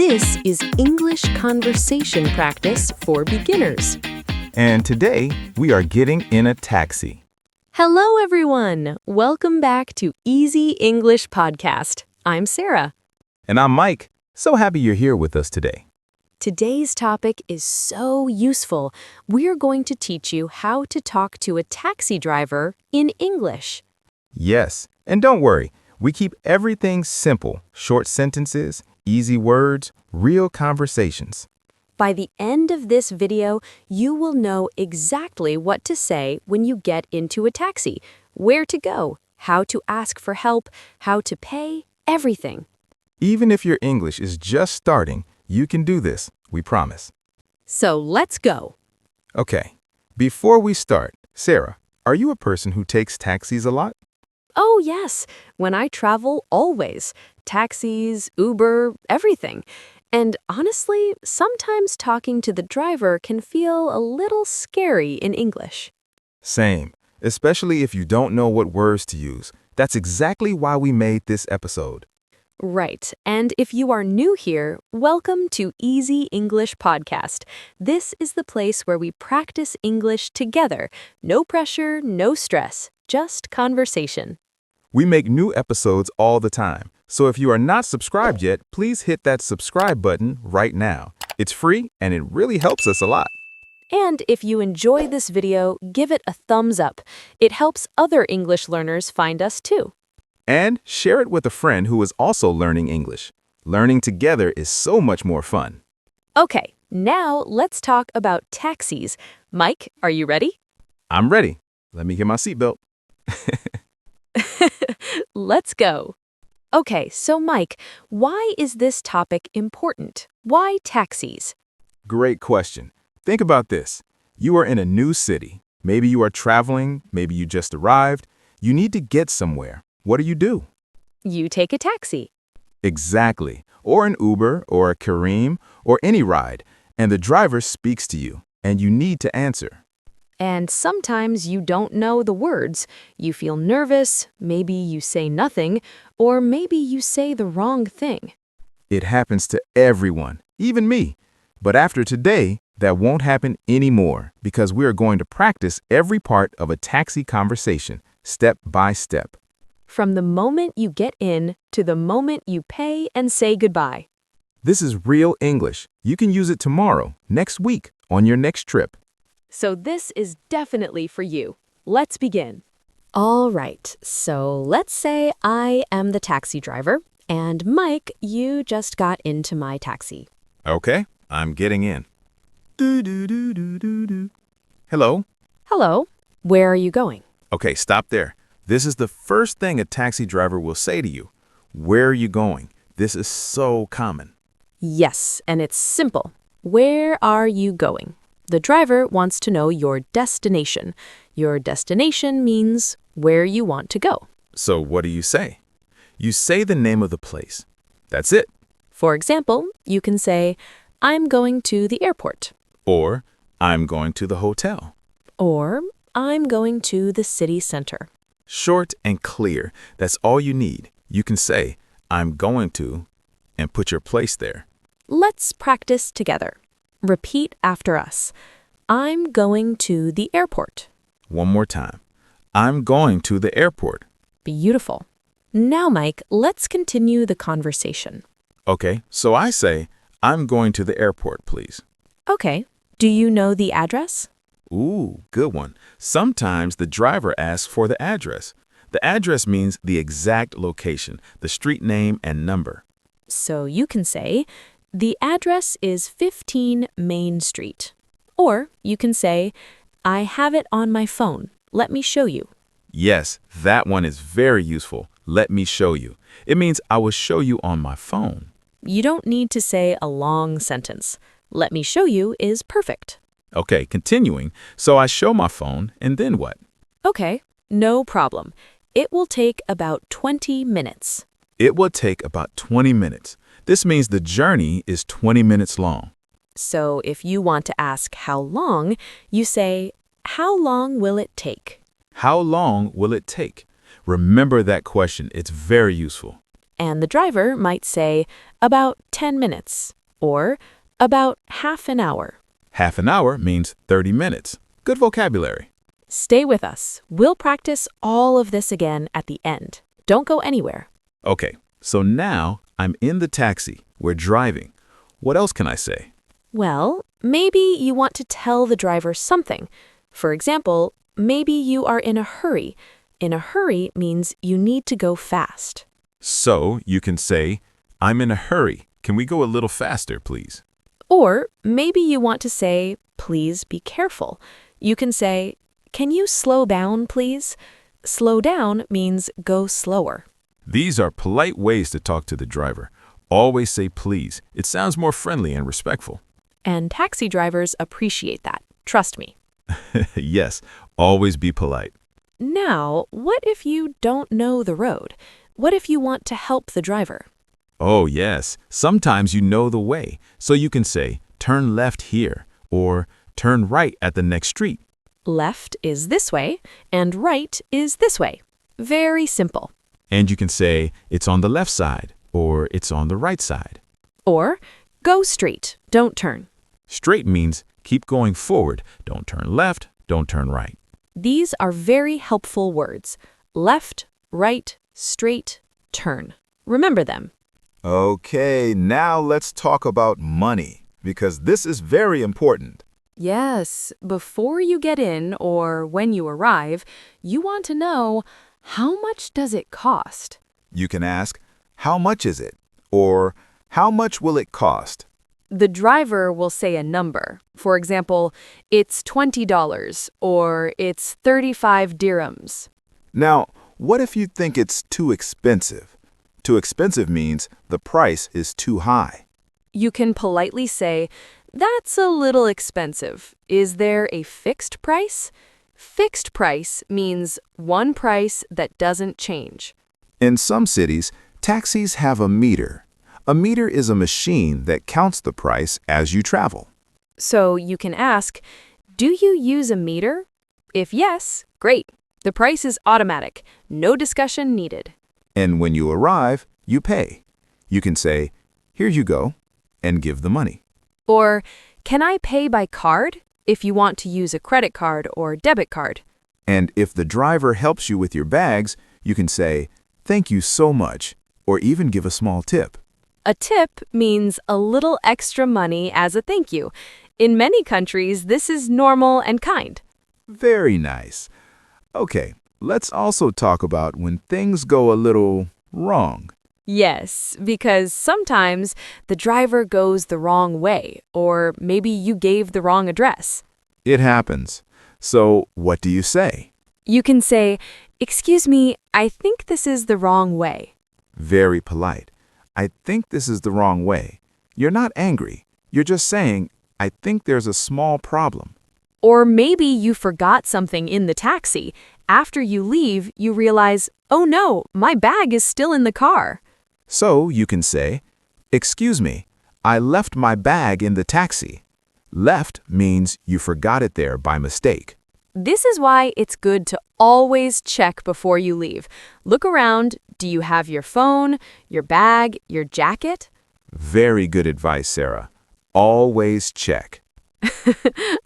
This is English conversation practice for beginners. And today, we are getting in a taxi. Hello, everyone. Welcome back to Easy English Podcast. I'm Sarah. And I'm Mike. So happy you're here with us today. Today's topic is so useful. We're going to teach you how to talk to a taxi driver in English. Yes, and don't worry, we keep everything simple, short sentences, easy words, real conversations. By the end of this video, you will know exactly what to say when you get into a taxi, where to go, how to ask for help, how to pay, everything. Even if your English is just starting, you can do this, we promise. So let's go. Okay, before we start, Sarah, are you a person who takes taxis a lot? Oh, yes. When I travel, always. Taxis, Uber, everything. And honestly, sometimes talking to the driver can feel a little scary in English. Same, especially if you don't know what words to use. That's exactly why we made this episode. Right. And if you are new here, welcome to Easy English Podcast. This is the place where we practice English together. No pressure, no stress, just conversation. We make new episodes all the time, so if you are not subscribed yet, please hit that subscribe button right now. It's free and it really helps us a lot. And if you enjoy this video, give it a thumbs up. It helps other English learners find us too. And share it with a friend who is also learning English. Learning together is so much more fun. Okay, now let's talk about taxis. Mike, are you ready? I'm ready. Let me get my seatbelt. Let's go. Okay, so Mike, why is this topic important? Why taxis? Great question. Think about this. You are in a new city. Maybe you are traveling, maybe you just arrived. You need to get somewhere. What do? You take a taxi. Exactly. Or an Uber, or a Careem, or any ride. And the driver speaks to you, and you need to answer. And sometimes you don't know the words. You feel nervous, maybe you say nothing, or maybe you say the wrong thing. It happens to everyone, even me. But after today, that won't happen anymore because we are going to practice every part of a taxi conversation, step by step. From the moment you get in to the moment you pay and say goodbye. This is real English. You can use it tomorrow, next week, on your next trip. So this is definitely for you. Let's begin. All right, so let's say I am the taxi driver, and Mike, you just got into my taxi. Okay, I'm getting in. Do. Hello? Hello, where are you going? Okay, stop there. This is the first thing a taxi driver will say to you. Where are you going? This is so common. Yes, and it's simple. Where are you going? The driver wants to know your destination. Your destination means where you want to go. So what do you say? You say the name of the place. That's it. For example, you can say, I'm going to the airport. Or, I'm going to the hotel. Or, I'm going to the city center. Short and clear. That's all you need. You can say, I'm going to, and put your place there. Let's practice together. Repeat after us. I'm going to the airport. One more time. I'm going to the airport. Beautiful. Now, Mike, let's continue the conversation. Okay, so I say, I'm going to the airport, please. Okay. Do you know the address? Ooh, good one. Sometimes the driver asks for the address. The address means the exact location, the street name and number. So you can say, the address is 15 Main Street. Or you can say, I have it on my phone. Let me show you. Yes, that one is very useful. Let me show you. It means I will show you on my phone. You don't need to say a long sentence. Let me show you is perfect. Okay, continuing. So I show my phone, and then what? Okay, no problem. It will take about 20 minutes. It will take about 20 minutes. This means the journey is 20 minutes long. So if you want to ask how long, you say, how long will it take? How long will it take? Remember that question. It's very useful. And the driver might say, about 10 minutes. or about half an hour. Half an hour means 30 minutes. Good vocabulary. Stay with us. We'll practice all of this again at the end. Don't go anywhere. Okay, so now I'm in the taxi. We're driving. What else can I say? Well, maybe you want to tell the driver something. For example, maybe you are in a hurry. In a hurry means you need to go fast. So you can say, I'm in a hurry. Can we go a little faster, please? Or maybe you want to say, please be careful. You can say, can you slow down, please? Slow down means go slower. These are polite ways to talk to the driver. Always say please. It sounds more friendly and respectful. And taxi drivers appreciate that. Trust me. Yes, always be polite. Now, what if you don't know the road? What if you want to help the driver? Oh, yes. Sometimes you know the way, so you can say, turn left here, or turn right at the next street. Left is this way, and right is this way. Very simple. And you can say, it's on the left side, or it's on the right side. Or, go straight, don't turn. Straight means keep going forward. Don't turn left, don't turn right. These are very helpful words. Left, right, straight, turn. Remember them. Okay, now let's talk about money, because this is very important. Yes, before you get in or when you arrive, you want to know, how much does it cost? You can ask, how much is it? Or, how much will it cost? The driver will say a number. For example, it's $20 or it's 35 dirhams. Now, what if you think it's too expensive? Too expensive means the price is too high. You can politely say, that's a little expensive. Is there a fixed price? Fixed price means one price that doesn't change. In some cities, taxis have a meter. A meter is a machine that counts the price as you travel. So you can ask, do you use a meter? If yes, great. The price is automatic. No discussion needed. And when you arrive, you pay. You can say, here you go, and give the money. Or, can I pay by card? If you want to use a credit card or debit card. And if the driver helps you with your bags, you can say, thank you so much, or even give a small tip. A tip means a little extra money as a thank you. In many countries, this is normal and kind. Very nice. Okay, let's also talk about when things go a little wrong. Yes, because sometimes the driver goes the wrong way, or maybe you gave the wrong address. It happens. So what do you say? You can say, excuse me, I think this is the wrong way. Very polite. I think this is the wrong way. You're not angry. You're just saying, I think there's a small problem. Or maybe you forgot something in the taxi. After you leave, you realize, oh no, my bag is still in the car. So you can say, excuse me, I left my bag in the taxi. Left means you forgot it there by mistake. This is why it's good to always check before you leave. Look around. Do you have your phone, your bag, your jacket? Very good advice, Sarah. Always check.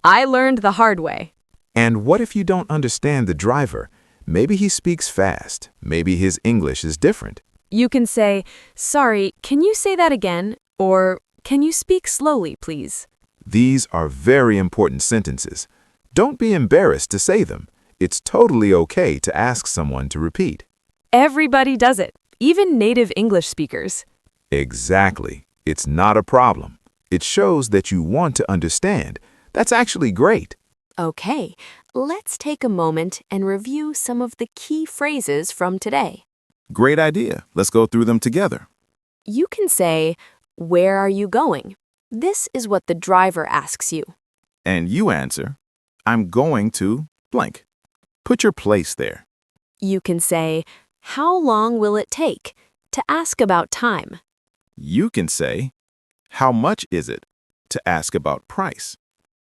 I learned the hard way. And what if you don't understand the driver? Maybe he speaks fast. Maybe his English is different. You can say, sorry, can you say that again? Or, can you speak slowly, please? These are very important sentences. Don't be embarrassed to say them. It's totally okay to ask someone to repeat. Everybody does it, even native English speakers. Exactly. It's not a problem. It shows that you want to understand. That's actually great. Okay, let's take a moment and review some of the key phrases from today. Great idea. Let's go through them together. You can say, where are you going? This is what the driver asks you. And you answer, I'm going to blank. Put your place there. You can say, how long will it take? To ask about time. You can say, how much is it? To ask about price.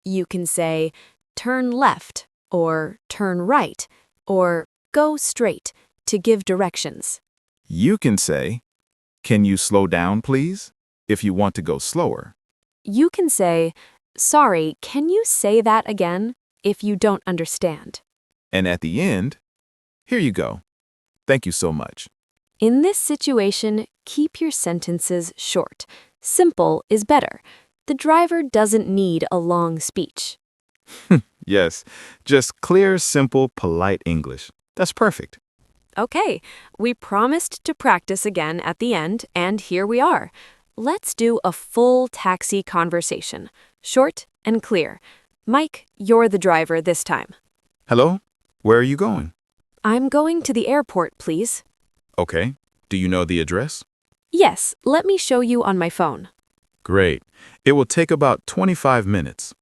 You can say, turn left, or turn right, or go straight to give directions. You can say, can you slow down, please? If you want to go slower. You can say, "Sorry, can you say that again?" if you don't understand. And at the end, here you go. Thank you so much. In this situation, keep your sentences short. Simple is better. The driver doesn't need a long speech. Yes, just clear, simple, polite English. That's perfect. Okay, we promised to practice again at the end, and here we are. Let's do a full taxi conversation. Short and clear. Mike, you're the driver this time. Hello? Where are you going? I'm going to the airport, please. Okay. Do you know the address? Yes, let me show you on my phone. Great. It will take about 25 minutes.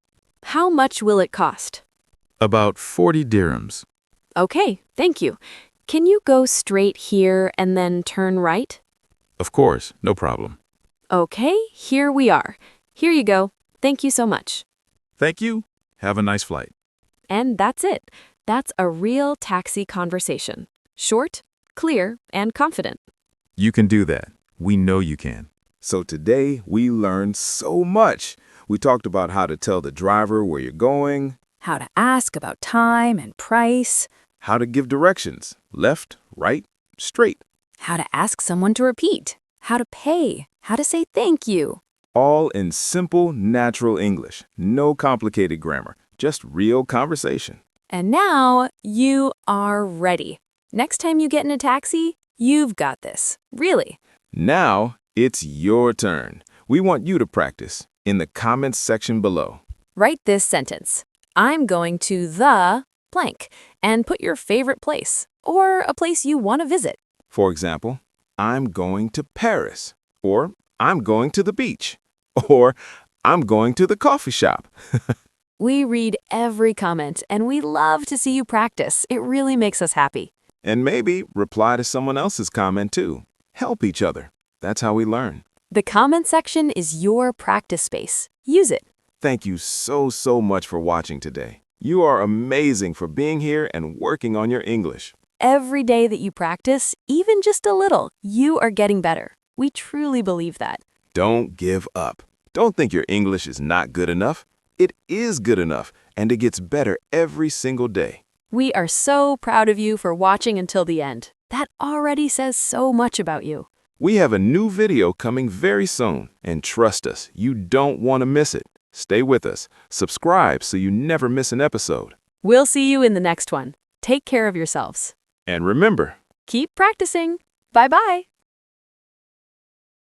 How much will it cost? About 40 dirhams. Okay, thank you. Can you go straight here and then turn right? Of course, no problem. Okay, here we are. Here you go. Thank you so much. Thank you. Have a nice flight. And that's it. That's a real taxi conversation. Short, clear, and confident. You can do that. We know you can. So today we learned so much. We talked about how to tell the driver where you're going, How to ask about time and price. how to give directions, left, right, straight, How to ask someone to repeat. How to pay. How to say thank you. all in simple, natural English. No complicated grammar, just real conversation. And now you are ready. Next time you get in a taxi, you've got this. Really. Now it's your turn. We want you to practice in the comments section below. Write this sentence. I'm going to the blank and put your favorite place or a place you want to visit. For example, I'm going to Paris, or I'm going to the beach, or I'm going to the coffee shop. We read every comment and we love to see you practice. It really makes us happy. And maybe reply to someone else's comment too. Help each other. That's how we learn. The comment section is your practice space. Use it. Thank you so much for watching today. You are amazing for being here and working on your English. Every day that you practice, even just a little, you are getting better. We truly believe that. Don't give up. Don't think your English is not good enough. It is good enough, and it gets better every single day. We are so proud of you for watching until the end. That already says so much about you. We have a new video coming very soon, and trust us, you don't want to miss it. Stay with us. Subscribe so you never miss an episode. We'll see you in the next one. Take care of yourselves. And remember, Keep practicing. Bye-bye.